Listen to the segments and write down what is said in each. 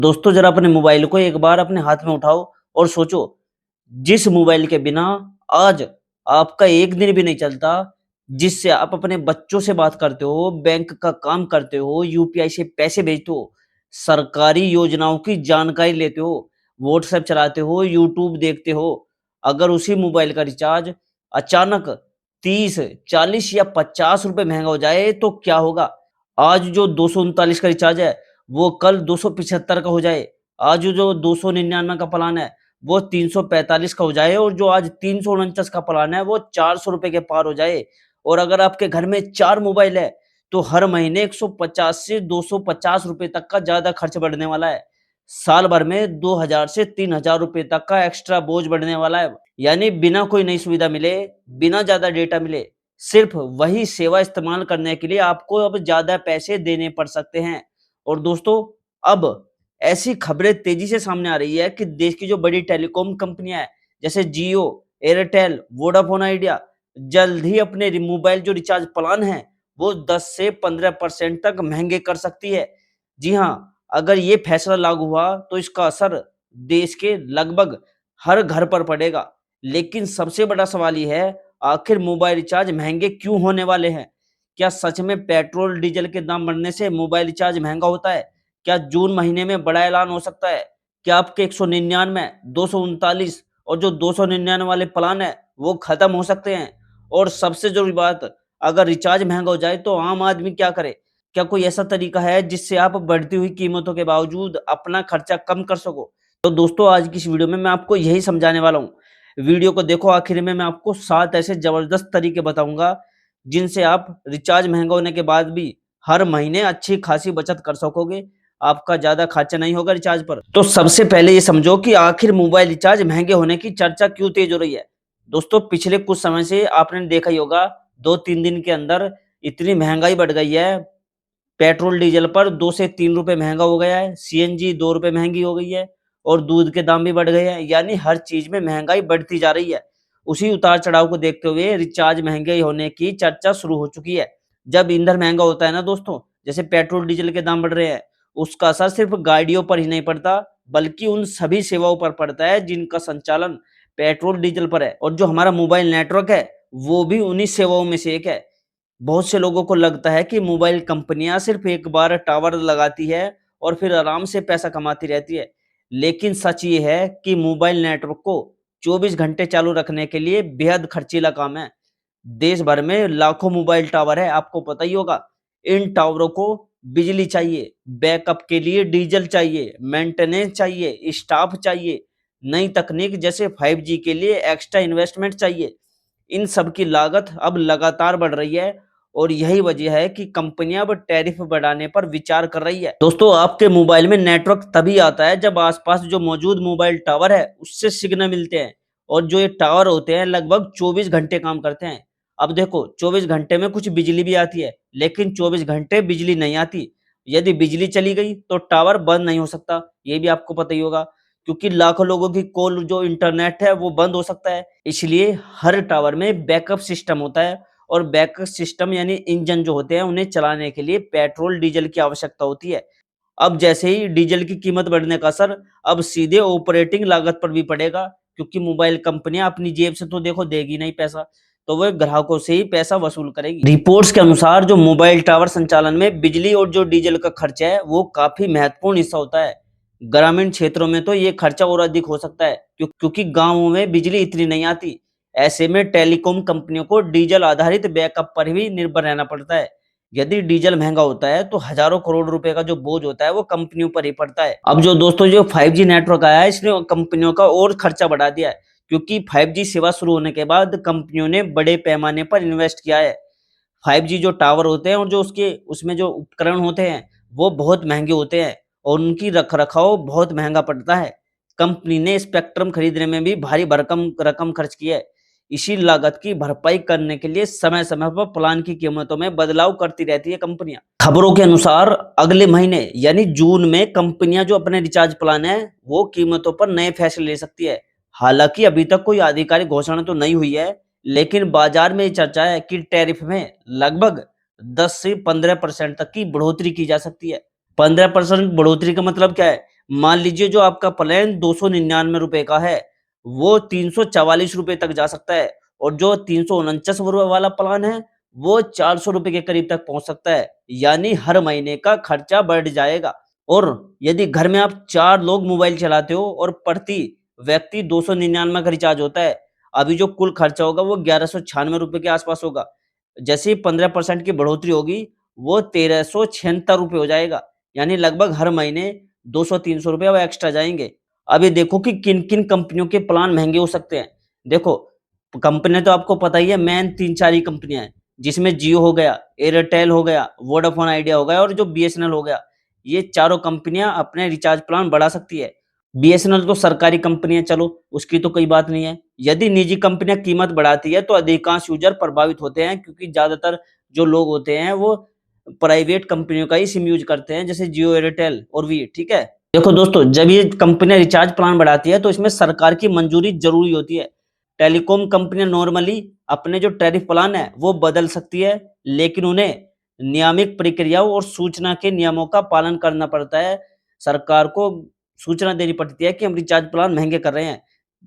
दोस्तों जरा अपने मोबाइल को एक बार अपने हाथ में उठाओ और सोचो, जिस मोबाइल के बिना आज आपका एक दिन भी नहीं चलता, जिससे आप अपने बच्चों से बात करते हो, बैंक का काम करते हो, यूपीआई से पैसे भेजते हो, सरकारी योजनाओं की जानकारी लेते हो, व्हाट्सएप चलाते हो, यूट्यूब देखते हो। अगर उसी मोबाइल का रिचार्ज अचानक 30, 40 या 50 रुपए महंगा हो जाए तो क्या होगा? आज जो 239 का रिचार्ज है, वो कल 275 का हो जाए। आज जो 299 का प्लान है, वो 345 का हो जाए और जो आज 349 का प्लान है, वो 400 रुपए के पार हो जाए। और अगर आपके घर में 4 मोबाइल है, तो हर महीने 150 से 250 रुपए तक का ज़्यादा खर्च बढ़ने वाला है। साल भर में 2000 से 3000 रुपए तक का एक्स्ट्रा बोझ बढ़ने वाला है। यानी बिना कोई नई सुविधा मिले, बिना ज़्यादा डेटा मिले, सिर्फ वही सेवा इस्तेमाल करने के लिए आपको अब ज़्यादा पैसे देने पड़ सकते हैं। और दोस्तों, अब ऐसी खबरें तेज़ी से सामने आ रही है कि देश की जो बड़ी टेलीकॉम कंपनियाँ हैं, जैसे जियो, एयरटेल, वोडाफ़ोन आइडिया, जल्द ही अपने मोबाइल जो रिचार्ज प्लान हैं, वो 10 से 15% तक महँगे कर सकती है। जी हाँ, अगर ये फैसला लागू हुआ, तो इसका असर देश के लगभग हर घर पर पड़ेगा। लेकिन सबसे बड़ा सवाल ये है, आखिर मोबाइल रिचार्ज महँगे क्यों होने वाले हैं? क्या सच में पेट्रोल, डीज़ल के दाम बढ़ने से मोबाइल रिचार्ज महँगा होता है? क्या जून महीने में बड़ा ऐलान हो सकता है? क्या आपके 199, 239 और जो 299 वाले प्लान हैं, वो खत्म हो सकते हैं? और सबसे ज़रूरी बात, अगर रिचार्ज महँगा हो जाए तो आम आदमी क्या करे? क्या कोई ऐसा तरीका है जिससे आप बढ़ती हुई कीमतों के बावजूद अपना खर्चा कम कर सको? तो दोस्तों, आज की इस वीडियो में मैं आपको यही समझाने वाला हूँ। वीडियो को देखो आखिर में मैं आपको 7 ऐसे ज़बरदस्त तरीके बताऊँगा, जिनसे आप रिचार्ज महँगा होने के बाद भी हर महीने अच्छी खासी बचत कर सकोगे। आपका ज़्यादा खर्चा नहीं होगा रिचार्ज पर। तो सबसे पहले ये समझो कि आखिर मोबाइल रिचार्ज महँगे होने की चर्चा क्यों तेज़ हो रही है? दोस्तों, पिछले कुछ समय से आपने देखा ही होगा, 2-3 दिन के अंदर इतनी महँगाई बढ़ गई है। पेट्रोल डीजल पर 2 से 3 रुपए महँगा हो गया है, सीएनजी 2 रुपए महँगी हो गई है और दूध के दाम भी बढ़ गए हैं, यानी हर चीज़ में महँगाई बढ़ती जा रही है। उसी उतार-चढ़ाव को देखते हुए रिचार्ज महँगे होने की चर्चा शुरू हो चुकी है। जब ईंधन महँगा होता है ना दोस्तों, जैसे पेट्रोल डीजल के दाम बढ़ रहे हैं, उसका असर सिर्फ़ गाड़ियों पर ही नहीं पड़ता, बल्कि उन सभी सेवाओं पर पड़ता है जिनका संचालन पेट्रोल डीजल पर है। और जो हमारा मोबाइल नेटवर्क है, वो भी उन्हीं सेवाओं में से एक है। बहुत से लोगों को लगता है कि मोबाइल कंपनियां सिर्फ एक बार टावर लगाती है और फिर आराम से पैसा कमाती रहती है। लेकिन सच ये है कि मोबाइल नेटवर्क को 24 घंटे चालू रखने के लिए बेहद खर्चीला काम है। देश भर में लाखों मोबाइल टावर है, आपको पता ही होगा। इन टावरों को बिजली चाहिए, बैकअप के लिए डीजल चाहिए, मेंटेनेंस चाहिए, स्टाफ चाहिए, नई तकनीक जैसे 5G के लिए एक्स्ट्रा इन्वेस्टमेंट चाहिए। इन सब की लागत अब लगातार बढ़ रही है और यही वजह है कि कंपनियां अब टैरिफ बढ़ाने पर विचार कर रही है। दोस्तों, आपके मोबाइल में नेटवर्क तभी आता है जब आसपास जो मौजूद मोबाइल टावर है उससे सिग्नल मिलते हैं। और जो ये टावर होते हैं लगभग 24 घंटे काम करते हैं। अब देखो, 24 घंटे में कुछ बिजली भी आती है, लेकिन 24 घंटे बिजली नहीं आती। यदि बिजली चली गई तो टावर बंद नहीं हो सकता, ये भी आपको पता ही होगा। क्योंकि लाखों लोगों की कॉल जो इंटरनेट है वो बंद हो सकता है। इसलिए हर टावर में बैकअप सिस्टम होता है और बैकअप सिस्टम यानी इंजन जो होते हैं उन्हें चलाने के लिए पेट्रोल डीजल की आवश्यकता होती है। अब जैसे ही डीजल की कीमत बढ़ने का असर अब सीधे ऑपरेटिंग लागत पर भी पड़ेगा, क्योंकि मोबाइल कंपनियां अपनी जेब से तो देखो देगी नहीं पैसा, तो वह ग्राहकों से ही पैसा वसूल करेगी। रिपोर्ट्स के अनुसार जो मोबाइल टावर संचालन में बिजली और जो डीजल का खर्चा है वो काफी महत्वपूर्ण हिस्सा होता है। ग्रामीण क्षेत्रों में तो ये खर्चा और अधिक हो सकता है, क्योंकि गांवों में बिजली इतनी नहीं आती। ऐसे में टेलीकॉम कंपनियों को डीजल आधारित बैकअप पर भी निर्भर रहना पड़ता है। यदि डीजल महंगा होता है तो हजारों करोड़ रुपए का जो बोझ होता है वो कंपनियों पर ही पड़ता है। अब जो दोस्तों जो 5G नेटवर्क आया है, इसने कंपनियों का और खर्चा बढ़ा दिया है, क्योंकि 5G सेवा शुरू होने के बाद कंपनियों ने बड़े पैमाने पर इन्वेस्ट किया है। 5G जो टावर होते हैं और जो उसके उसमें जो उपकरण होते हैं वो बहुत महंगे होते हैं और उनकी रख-रखाव बहुत महंगा पड़ता है। कंपनी ने स्पेक्ट्रम खरीदने में भी भारी भरकम रकम खर्च की है। इसी लागत की भरपाई करने के लिए समय-समय पर प्लान की कीमतों में बदलाव करती रहती है कंपनियां। खबरों के अनुसार अगले महीने यानी जून में कंपनियां जो अपने रिचार्ज प्लान है वो कीमतों पर नए फैसले ले सकती है। हालांकि अभी तक कोई आधिकारिक घोषणा तो नहीं हुई है, लेकिन बाजार में ये चर्चा है कि टैरिफ में लगभग 10 से 15% तक की बढ़ोतरी की जा सकती है। 15% बढ़ोतरी का मतलब क्या है? मान लीजिए जो आपका प्लान 299 रुपए का है, वो 344 रुपए तक जा सकता है और जो 349 रुपए वाला प्लान है, वो 400 रुपए के करीब तक पहुँच सकता है। यानी हर महीने का खर्चा बढ़ जाएगा। और यदि घर में आप 4 लोग मोबाइल चलाते हो और प्रति व्यक्ति 299 का रिचार्ज होता है, अभी जो कुल खर्चा होगा वो 1196 रुपए के आस-पास होगा। जैसे ही 15% की बढ़ोतरी होगी, वो 1376 रुपए हो जाएगा। यानी लगभग हर महीने 200-300 रुपए अब एक्स्ट्रा जाएँगे। अब ये देखो कि किन-किन कंपनियों के प्लान महँगे हो सकते हैं। देखो, कंपनियाँ तो आपको पता ही है, मेन 3-4 ही कंपनियाँ हैं, जिसमें जियो हो गया, एयरटेल हो गया, वोडाफ़ोन आइडिया हो गया और जो बीएसएनएल हो गया। ये चारों कंपनियाँ अपने रिचार्ज प्लान बढ़ा सकती है। बीएसएनएल तो सरकारी कंपनी है, चलो उसकी तो कोई बात नहीं है। यदि निजी कंपनियाँ कीमत बढ़ाती है तो अधिकांश यूज़र प्रभावित होते हैं, क्योंकि ज़्यादातर जो लोग होते हैं वो प्राइवेट कंपनियों का ही सिम यूज़ करते हैं, जैसे जियो, एयरटेल और वी, ठीक है? देखो दोस्तों, जब ये कंपनियाँ रिचार्ज प्लान बढ़ाती है तो इसमें सरकार की मंजूरी ज़रूरी होती है। टेलीकॉम कंपनियाँ नॉर्मली अपने जो टैरिफ प्लान है वो बदल सकती है, लेकिन उन्हें नियामक प्रक्रियाओं और सूचना के नियमों का पालन करना पड़ता है। सरकार को सूचना देनी पड़ती है कि हम रिचार्ज प्लान महँगे कर रहे हैं,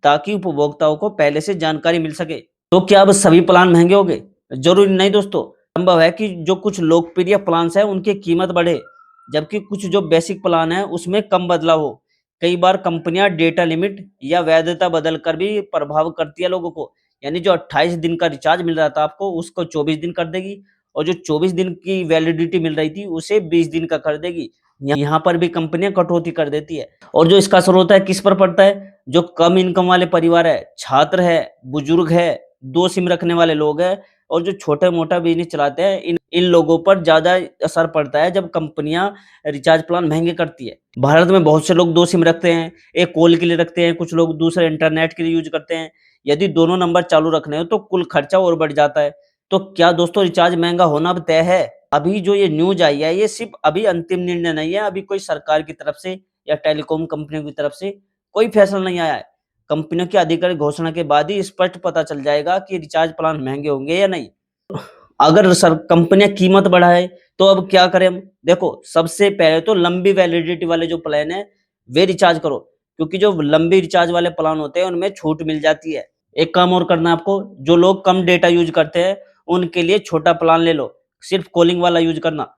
ताकि उपभोक्ताओं को पहले से जानकारी मिल सके। तो क्या अब सभी प्लान महँगे हो गए? ज़रूरी नहीं दोस्तों। संभव है कि जो कुछ लोकप्रिय प्लान्स हैं उनकी कीमत बढ़े, जबकि कुछ जो बेसिक प्लान है उसमें कम बदलाव हो। कई बार कंपनियां डेटा लिमिट या वैधता बदल कर भी प्रभाव करती है लोगों को। यानी जो 28 दिन का रिचार्ज मिल रहा था आपको, उसको 24 दिन कर देगी और जो 24 दिन की वैलिडिटी मिल रही थी उसे 20 दिन का कर देगी। यहाँ पर भी कंपनियां कटौती कर देती है। और जो इसका असर होता है किस पर पड़ता है? जो कम इनकम वाले परिवार है, छात्र है, बुजुर्ग है, 2 सिम रखने वाले लोग हैं और जो छोटा-मोटा बिज़नेस चलाते हैं, इन इन लोगों पर ज़्यादा असर पड़ता है जब कंपनियाँ रिचार्ज प्लान महँगे करती है। भारत में बहुत से लोग 2 सिम रखते हैं, एक कॉल के लिए रखते हैं, कुछ लोग दूसरा इंटरनेट के लिए यूज़ करते हैं। यदि दोनों नंबर चालू रखने हो तो कुल खर्चा और बढ़ जाता है। तो क्या दोस्तों रिचार्ज महँगा होना अब तय है? अभी जो ये न्यूज़ आई है, ये सिर्फ़ अभी अंतिम निर्णय नहीं है, अभी कोई सरकार की तरफ से या टेलीकॉम कंपनियों की तरफ से कोई फैसला नहीं आया है। कंपनियों की आधिकारिक घोषणा के बाद ही स्पष्ट पता चल जाएगा कि रिचार्ज प्लान महँगे होंगे या नहीं। अगर सर कंपनियाँ कीमत बढ़ाए तो अब क्या करें हम? देखो, सबसे पहले तो लंबी वैलिडिटी वाले जो प्लान है, वे रिचार्ज करो, क्योंकि जो लंबी रिचार्ज वाले प्लान होते हैं, उनमें छूट मिल जाती है। एक काम और करना है आपको, जो लोग कम डेटा यूज़ करते हैं, उनके लिए छोटा प्लान ले लो, सिर्फ़ कॉलिंग वाला यूज़ करना।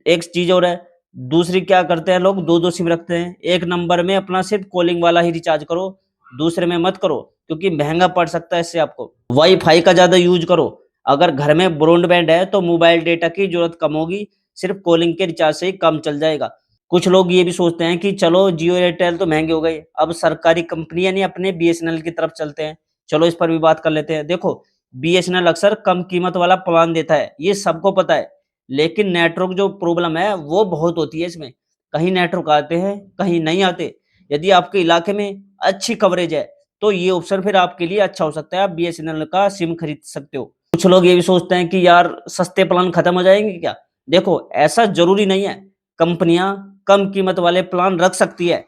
एक चीज़ और है, दूसरी क्या करते हैं लोग 2-2 सिम रखते हैं। एक नंबर में अपना सिर्फ़ कॉलिंग वाला ही रिचार्ज करो, दूसरे में मत करो, क्योंकि महँगा पड़ सकता है इससे आपको। वाई-फाई का ज़्यादा यूज़ करो, अगर घर में ब्रॉडबैंड है तो मोबाइल डेटा की ज़रूरत कम होगी, सिर्फ़ कॉलिंग के रिचार्ज से ही काम चल जाएगा। कुछ लोग ये भी सोचते हैं कि चलो जियो, एयरटेल तो महँगे हो गए, अब सरकारी कंपनी यानी अपने बीएसएनएल की तरफ चलते हैं। चलो इस पर भी बात कर लेते हैं। देखो, बीएसएनएल अक्सर कम कीमत वाला प्लान देता है, ये सबको पता है। लेकिन नेटवर्क जो प्रॉब्लम है वो बहुत होती है इसमें। कहीं नेटवर्क आते हैं, कहीं नहीं आते। यदि आपके इलाके में अच्छी कवरेज है, तो ये ऑप्शन फिर आपके लिए अच्छा हो सकता है, आप बीएसएनएल का सिम खरीद सकते हो। कुछ लोग ये भी सोचते हैं कि यार सस्ते प्लान खत्म हो जाएँगे क्या? देखो, ऐसा ज़रूरी नहीं है। कंपनियाँ कम कीमत वाले प्लान रख सकती है,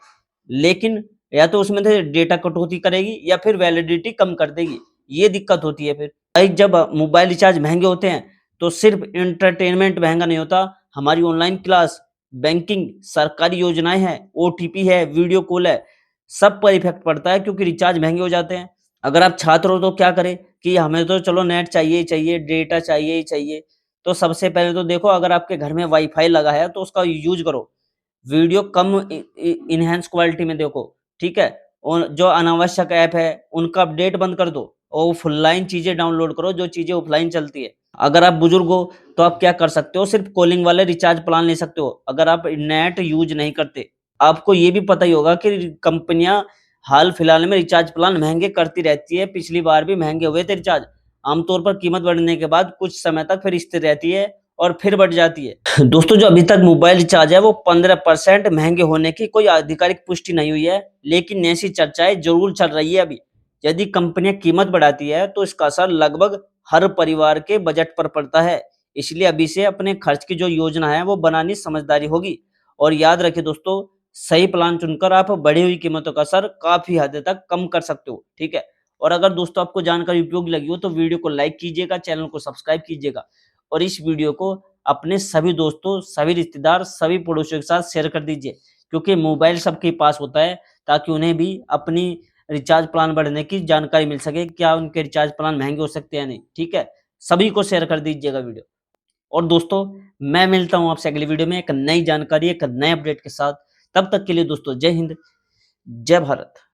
लेकिन या तो उसमें से डेटा कटौती करेगी या फिर वैलिडिटी कम कर देगी। ये दिक्कत होती है फिर। भाई जब मोबाइल रिचार्ज महँगे होते हैं, तो सिर्फ़ एंटरटेनमेंट महँगा नहीं होता, हमारी ऑनलाइन क्लास, बैंकिंग, सरकारी योजनाएँ हैं, ओटीपी है, वीडियो कॉल है, सब पर इफ़ेक्ट पड़ता है क्योंकि रिचार्ज महँगे हो जाते हैं। अगर आप छात्र हो तो क्या करें कि हमें तो चलो नेट चाहिए ही चाहिए, डेटा चाहिए ही चाहिए। तो सबसे पहले तो देखो, अगर आपके घर में वाईफ़ाई लगा है तो उसका यूज़ करो। वीडियो कम इन्हांस क्वालिटी में देखो, ठीक है? और जो अनावश्यक ऐप है, उनका अपडेट बंद कर दो और ऑफ़लाइन चीज़ें डाउनलोड करो, जो चीज़ें ऑफ़लाइन चलती है। अगर आप बुज़ुर्ग हो, तो आप क्या कर सकते हो, सिर्फ़ कॉलिंग वाले रिचार्ज प्लान ले सकते हो, अगर आप नेट यूज़ नहीं करते। आपको ये भी पता ही होगा कि कंपनियाँ हाल-फिलहाल में रिचार्ज प्लान महँगे करती रहती है, पिछली बार भी महँगे हुए थे रिचार्ज। आमतौर पर कीमत बढ़ने के बाद कुछ समय तक फिर स्थिर रहती है और फिर बढ़ जाती है। दोस्तों, जो अभी तक मोबाइल रिचार्ज है वो 15% महँगे होने की कोई आधिकारिक पुष्टि नहीं हुई है, लेकिन ऐसी चर्चाएँ ज़रूर चल रही है अभी। यदि कंपनियाँ कीमत बढ़ाती है तो इसका असर लगभग हर परिवार के बजट पर पड़ता है। इसलिए अभी से अपने खर्च की जो योजना है वो बनानी समझदारी होगी। और याद रखिए दोस्तों, सही प्लान चुनकर आप बढ़ी हुई कीमतों का असर काफ़ी हद तक कम कर सकते हो, ठीक है? और अगर दोस्तों आपको जानकारी उपयोगी लगी हो तो वीडियो को लाइक कीजिएगा, चैनल को सब्सक्राइब कीजिएगा और इस वीडियो को अपने सभी दोस्तों, सभी रिश्तेदार, सभी पड़ोसियों के साथ शेयर कर दीजिए, क्योंकि मोबाइल सबके पास होता है ताकि उन्हें भी अपनी रिचार्ज प्लान बढ़ने की जानकारी मिल सके, क्या उनके रिचार्ज प्लान महँगे हो सकते हैं या नहीं, ठीक है? सभी को शेयर कर दीजिएगा वीडियो। और दोस्तों, मैं मिलता हूँ आपसे अगली वीडियो में एक नई जानकारी, एक नए अपडेट के साथ। तब तक के लिए दोस्तों जय हिंद, जय भारत।